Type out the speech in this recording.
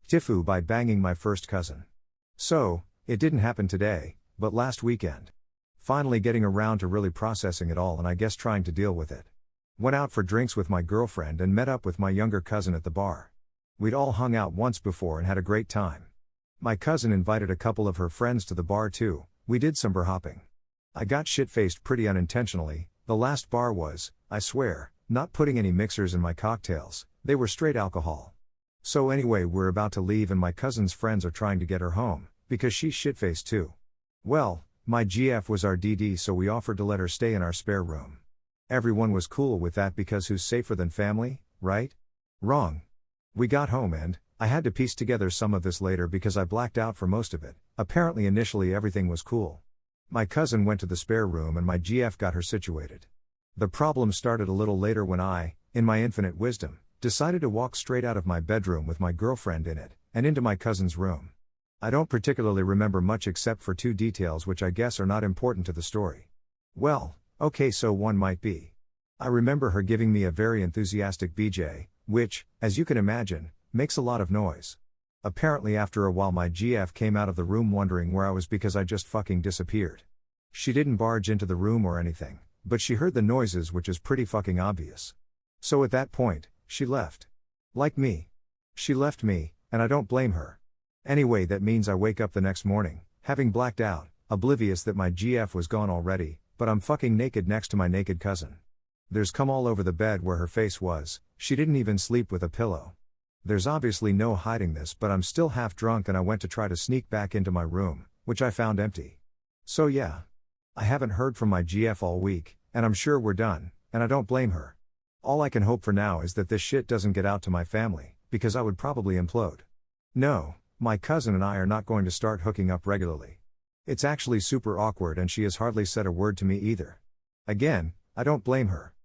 TIFU by banging my first cousin. So, it didn't happen today, but last weekend. Finally getting around to really processing it all and I guess trying to deal with it. Went out for drinks with my girlfriend and met up with my younger cousin at the bar. We'd all hung out once before and had a great time. My cousin invited a couple of her friends to the bar too. We did some bar hopping. I got shit-faced pretty unintentionally. The last bar was, I swear, not putting any mixers in my cocktails, they were straight alcohol. So anyway, we're about to leave and my cousin's friends are trying to get her home, because she's shit-faced too. Well, my GF was our DD, so we offered to let her stay in our spare room. Everyone was cool with that because who's safer than family, right? Wrong. We got home and, I had to piece together some of this later because I blacked out for most of it. Apparently initially everything was cool. My cousin went to the spare room and my GF got her situated. The problem started a little later when I, in my infinite wisdom, decided to walk straight out of my bedroom with my girlfriend in it, and into my cousin's room. I don't particularly remember much except for two details which I guess are not important to the story. Well, okay, so one might be. I remember her giving me a very enthusiastic BJ, which, as you can imagine, makes a lot of noise. Apparently after a while my GF came out of the room wondering where I was because I just fucking disappeared. She didn't barge into the room or anything, but she heard the noises, which is pretty fucking obvious. So at that point, she left. Like me. She left me, and I don't blame her. Anyway, that means I wake up the next morning, having blacked out, oblivious that my GF was gone already, but I'm fucking naked next to my naked cousin. There's cum all over the bed where her face was. She didn't even sleep with a pillow. There's obviously no hiding this, but I'm still half drunk and I went to try to sneak back into my room, which I found empty. So yeah. I haven't heard from my GF all week, and I'm sure we're done, and I don't blame her. All I can hope for now is that this shit doesn't get out to my family, because I would probably implode. No, my cousin and I are not going to start hooking up regularly. It's actually super awkward and she has hardly said a word to me either. Again, I don't blame her.